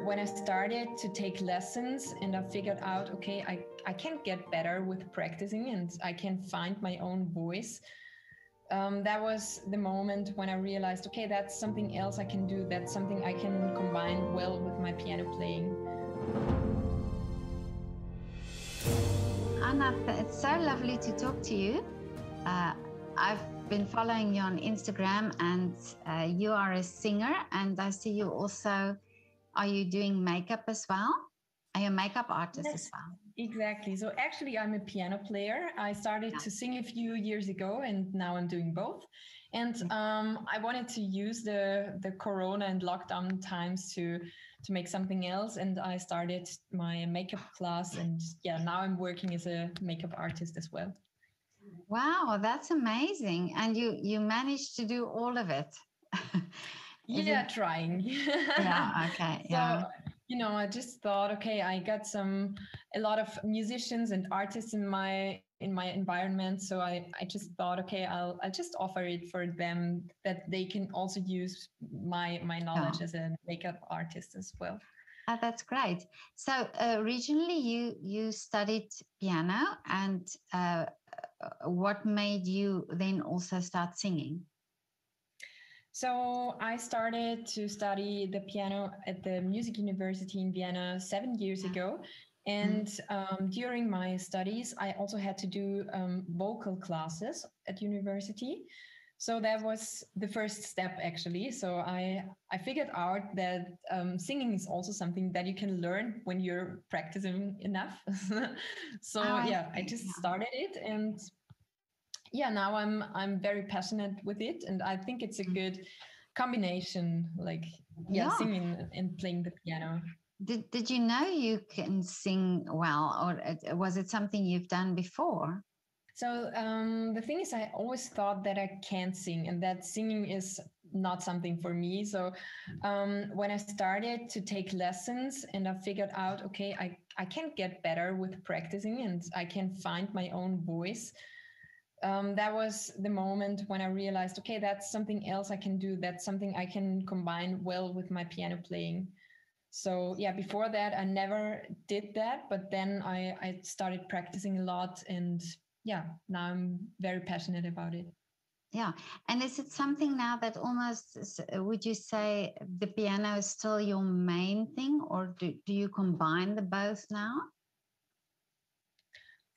When I started to take lessons and I figured out, okay, I can get better with practicing and I can find my own voice. That was the moment when I realized, okay, that's something else I can do. That's something I can combine well with my piano playing. Anna, it's so lovely to talk to you. I've been following you on Instagram, and you are a singer, and I see you also, are you doing makeup as well? Are you a makeup artist as well? Exactly. So actually, I'm a piano player. I started to sing a few years ago, and now I'm doing both. And I wanted to use the Corona and lockdown times to make something else. And I started my makeup class. And yeah, now I'm working as a makeup artist as well. Wow, that's amazing. And you managed to do all of it. Yeah, trying. Yeah, okay. So, I just thought, okay, I got a lot of musicians and artists in my environment. So I just thought, okay, I'll just offer it for them that they can also use my knowledge as a makeup artist as well. That's great. So originally you studied piano, and what made you then also start singing? So I started to study the piano at the music university in Vienna 7 years ago. And during my studies, I also had to do vocal classes at university. So that was the first step, actually. So I figured out that singing is also something that you can learn when you're practicing enough. So I just started it, and now I'm very passionate with it, and I think it's a good combination, like singing and playing the piano. Did you know you can sing well, or was it something you've done before? So the thing is, I always thought that I can't sing and that singing is not something for me. So when I started to take lessons and I figured out, okay, I can get better with practicing and I can find my own voice. That was the moment when I realized, okay, that's something else I can do. That's something I can combine well with my piano playing. So yeah, before that, I never did that. But then I started practicing a lot, and yeah, now I'm very passionate about it. Yeah. And is it something now that almost, would you say the piano is still your main thing, or do you combine the both now?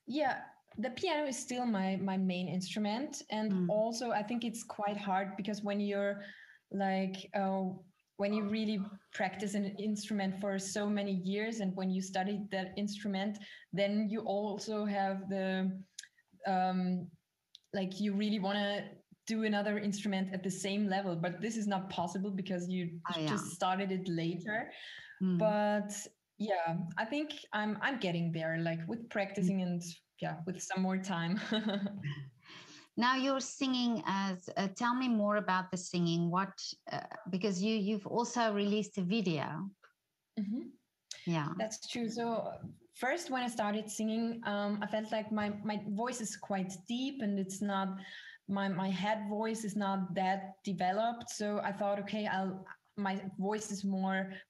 Yeah, the piano is still my main instrument. And also I think it's quite hard because when you're like, when you really practice an instrument for so many years and when you study that instrument, then you also have the, like you really want to do another instrument at the same level, but this is not possible because you just started it later. But yeah, I think I'm getting there, like with practicing and with some more time. Now you're singing as, tell me more about the singing. What, because you've also released a video. Mm-hmm. Yeah, that's true. So first, when I started singing, I felt like my voice is quite deep and it's not, my head voice is not that developed. So I thought, okay, my voice is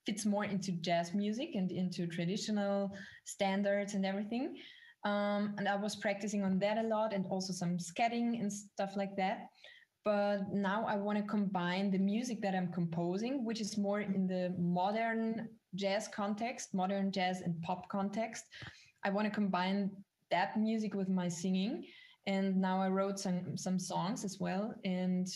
fits more into jazz music and into traditional standards and everything. And I was practicing on that a lot and also some scatting and stuff like that. But now I want to combine the music that I'm composing, which is more in the modern jazz context, modern jazz and pop context. I want to combine that music with my singing. And now I wrote some songs as well. And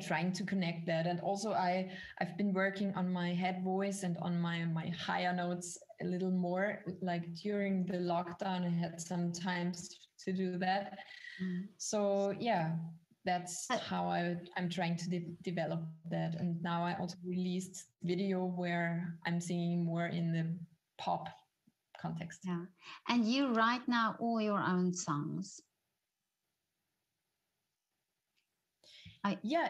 trying to connect that. And also I've been working on my head voice and on my higher notes a little more. Like during the lockdown, I had some times to do that. So that's how I'm trying to develop that. And now I also released video where I'm singing more in the pop context. Yeah. And you write now all your own songs?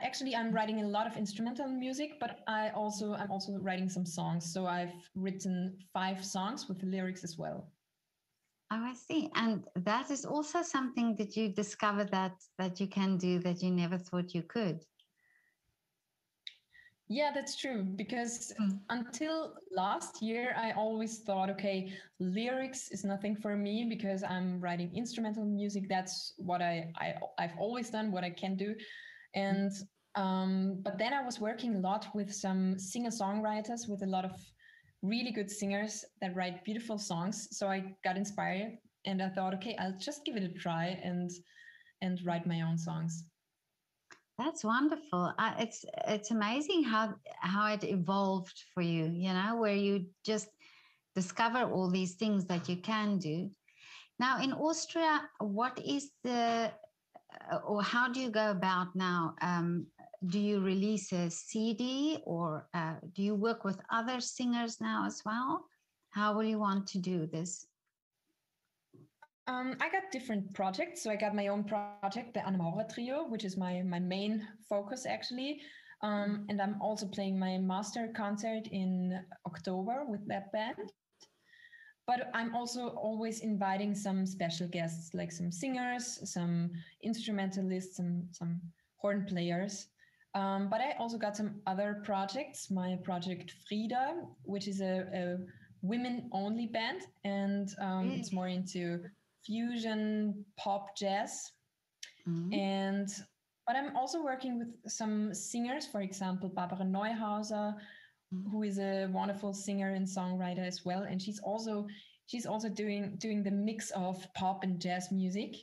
Actually, I'm writing a lot of instrumental music, but I'm also writing some songs. So I've written 5 songs with the lyrics as well. Oh, I see. And that is also something that you discovered that you can do that you never thought you could. Yeah, that's true. Because until last year, I always thought, okay, lyrics is nothing for me because I'm writing instrumental music. That's what I've always done, what I can do. And but then I was working a lot with some singer-songwriters, with a lot of really good singers that write beautiful songs. So I got inspired, and I thought, okay, I'll just give it a try and write my own songs. That's wonderful. It's amazing how it evolved for you. You know, where you just discover all these things that you can do. Now, in Austria, what is the or how do you go about now? Do you release a CD, or do you work with other singers now as well? How will you want to do this? I got different projects. So I got my own project, the Anna Maurer Trio, which is my main focus actually. And I'm also playing my master concert in October with that band. But I'm also always inviting some special guests, like some singers, some instrumentalists, some horn players. But I also got some other projects. My project Friida, which is a women-only band, and it's more into fusion, pop, jazz. And but I'm also working with some singers, for example, Barbara Neuhauser, who is a wonderful singer and songwriter as well, and she's also doing the mix of pop and jazz music.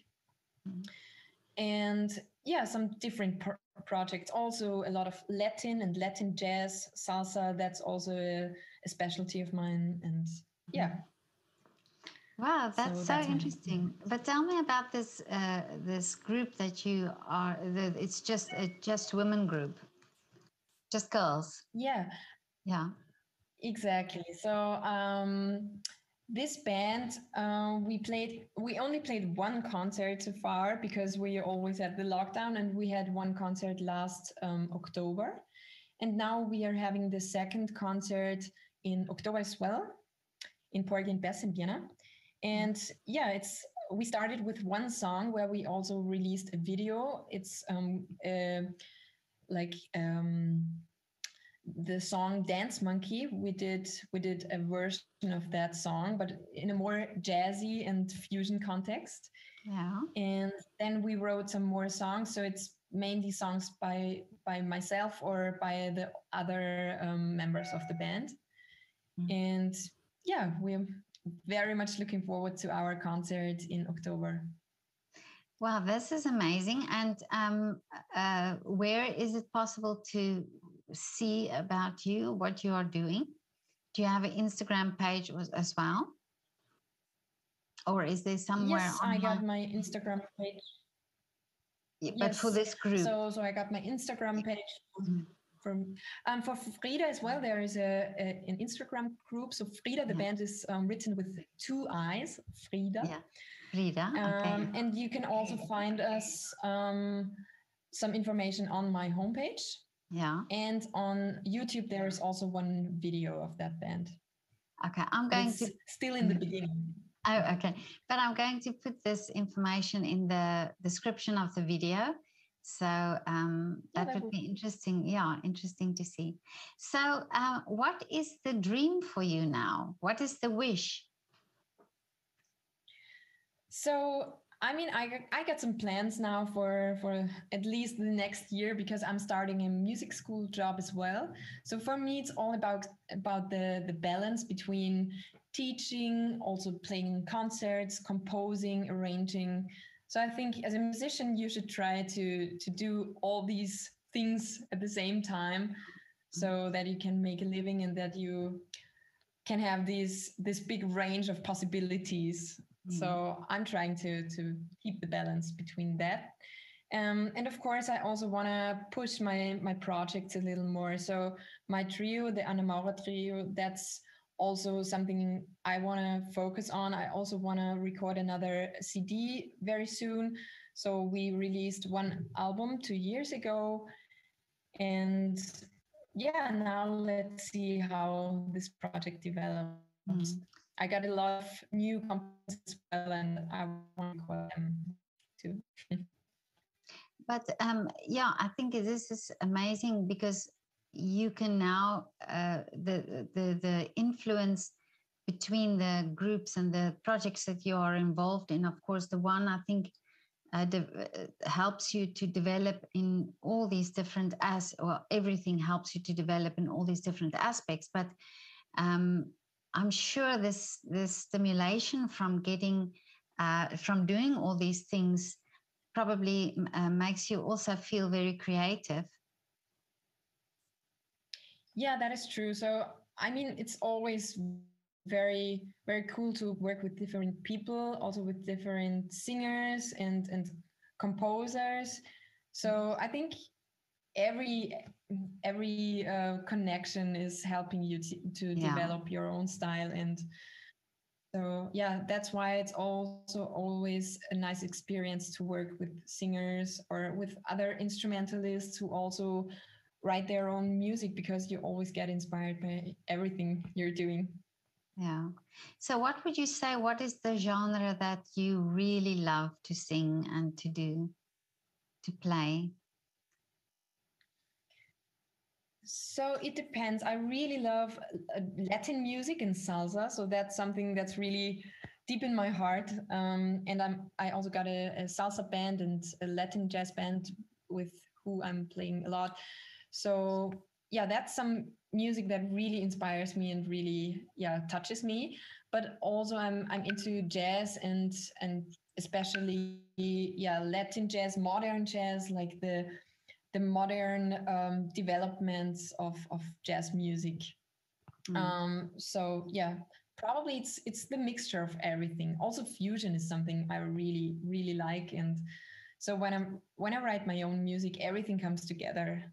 And yeah, some different projects, also a lot of Latin and Latin jazz, salsa. That's also a specialty of mine. And yeah. Wow, that's so interesting. But tell me about this group that you are. It's just a just women group, just girls. Yeah. Yeah. Exactly. So this band, we only played one concert so far because we always had the lockdown, and we had one concert last October, and now we are having the second concert in October as well in Porgy and Bess in Vienna. And yeah, we started with one song where we also released a video. It's like the song Dance Monkey. We did a version of that song, but in a more jazzy and fusion context. Yeah. And then we wrote some more songs. So it's mainly songs by myself or by the other members of the band. And yeah, we're very much looking forward to our concert in October. Wow, this is amazing. And where is it possible to see about you, what you are doing? Do you have an Instagram page as well? Or is there somewhere? Yes, I got my Instagram page. Yeah, but yes. For this group. So I got my Instagram page for Friida as well. There is an Instagram group. So Friida, the band is written with 2 I's, Friida. Yeah. Friida, okay. And you can also find us some information on my homepage. Yeah. And on YouTube, there is also one video of that band. Okay, I'm going to... Still in the beginning. Oh, okay. But I'm going to put this information in the description of the video. So that would be interesting. Yeah, interesting to see. So what is the dream for you now? What is the wish? So, I mean, I got some plans now for at least the next year, because I'm starting a music school job as well. So for me, it's all about the balance between teaching, also playing concerts, composing, arranging. So I think as a musician, you should try to do all these things at the same time, so that you can make a living and that you can have this big range of possibilities. So I'm trying to keep the balance between that. And of course, I also want to push my projects a little more. So my trio, the Anna Maurer Trio, that's also something I want to focus on. I also want to record another CD very soon. So we released one album 2 years ago. And yeah, now let's see how this project develops. I got a lot of new compositions as well, and I want to record them too. But yeah, I think this is amazing, because you can now the influence between the groups and the projects that you are involved in. Of course, the one I think helps you to develop in all these different everything helps you to develop in all these different aspects. But I'm sure this stimulation from getting from doing all these things probably makes you also feel very creative. Yeah, that is true. So, I mean, it's always very, very cool to work with different people, also with different singers and composers. So I think every connection is helping you to develop your own style. And so, yeah, that's why it's also always a nice experience to work with singers or with other instrumentalists who also write their own music, because you always get inspired by everything you're doing. Yeah. So what would you say, what is the genre that you really love to sing and to do, to play? So it depends. I really love Latin music and salsa. So that's something that's really deep in my heart. And I also got a salsa band and a Latin jazz band with who I'm playing a lot. So yeah, that's some music that really inspires me and really touches me. But also I'm into jazz and especially Latin jazz, modern jazz, like the modern developments of jazz music. So yeah, probably it's the mixture of everything. Also fusion is something I really, really like. And so when I write my own music, everything comes together.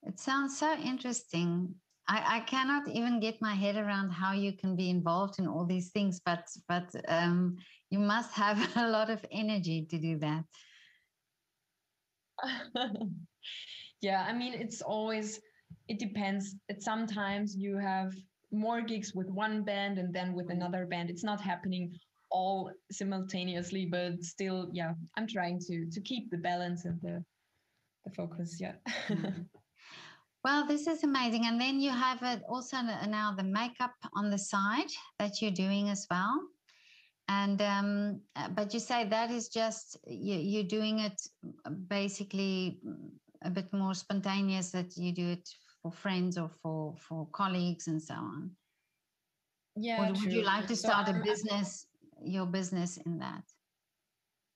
It sounds so interesting. I cannot even get my head around how you can be involved in all these things, but you must have a lot of energy to do that. Yeah, I mean, it depends. Sometimes you have more gigs with one band and then with another band. It's not happening all simultaneously, but still, yeah, I'm trying to keep the balance and the focus. Yeah. Well, this is amazing. And then you have it also now the makeup on the side that you're doing as well. And but you say that is just you're doing it basically a bit more spontaneous, that you do it for friends or for colleagues and so on. Yeah, or would you like to start your business in that?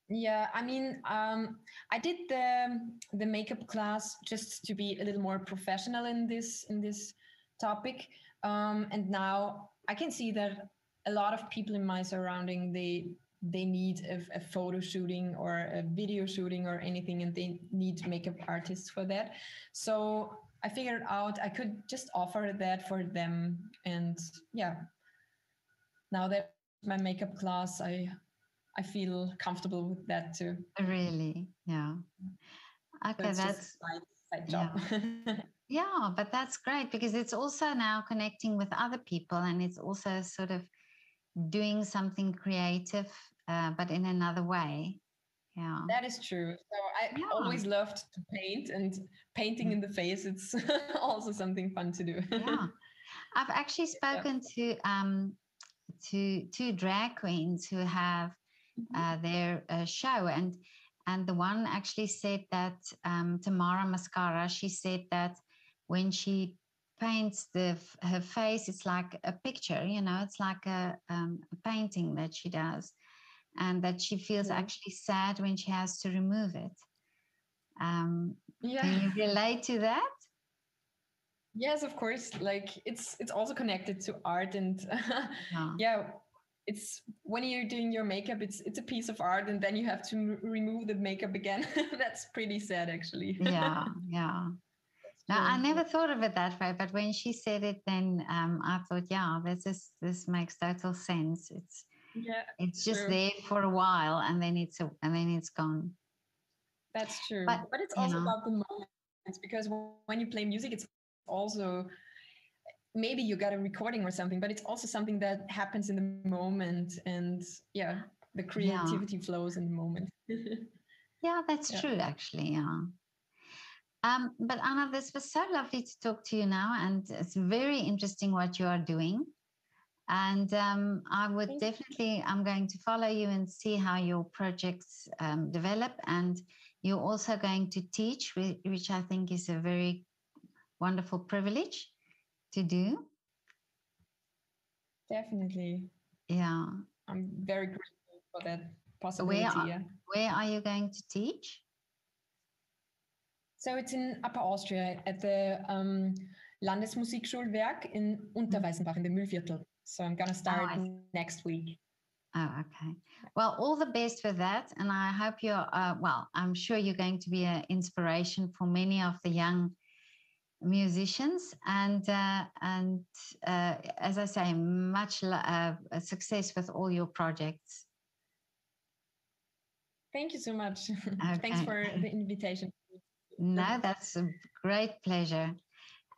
Yeah, I mean, I did the makeup class just to be a little more professional in this topic, and now I can see that a lot of people in my surrounding they need a photo shooting or a video shooting or anything, and they need makeup artists for that. So I figured out I could just offer that for them, and yeah, now that my makeup class, I feel comfortable with that too. Really? Yeah. Okay, so that's side job. Yeah, but that's great because it's also now connecting with other people, and it's also sort of doing something creative, but in another way. Yeah, that is true. So I always loved to paint, and painting in the face, it's also something fun to do. Yeah, I've actually spoken to two drag queens who have their show, and the one actually said that Tamara Mascara, she said that when she paints her face, it's like a picture, it's like a painting that she does, and that she feels actually sad when she has to remove it. Can you relate to that? Yes, of course. Like it's also connected to art, and it's when you're doing your makeup, it's a piece of art, and then you have to remove the makeup again. That's pretty sad, actually. Yeah. Now, I never thought of it that way, but when she said it, then I thought, this makes total sense. It's just there for a while, and then it's gone. That's true. But it's also about the moments, because when you play music, it's also maybe you got a recording or something, but it's also something that happens in the moment, and the creativity flows in the moment. Yeah, that's true, actually. Yeah. But Anna, this was so lovely to talk to you now, and it's very interesting what you are doing. And I would definitely, I'm going to follow you and see how your projects develop. And you're also going to teach, which I think is a very wonderful privilege to do. Definitely. Yeah. I'm very grateful for that possibility. Where are you going to teach? So it's in Upper Austria at the Landesmusikschulwerk in Unterweißenbach in the Mühlviertel. So I'm going to start next week. Oh, okay. Well, all the best for that. And I hope you're, well, I'm sure you're going to be an inspiration for many of the young musicians. And as I say, much success with all your projects. Thank you so much. Okay. Thanks for the invitation. No, that's a great pleasure.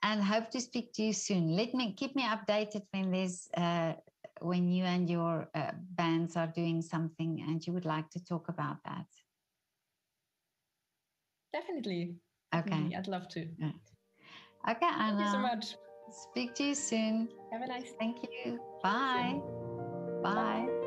And hope to speak to you soon. Keep me updated when there's when you and your bands are doing something and you would like to talk about that. Definitely. Okay. I'd love to. Yeah. Okay, Anna. Thank you so much. Speak to you soon. Have a nice day. Thank you. Bye. Bye.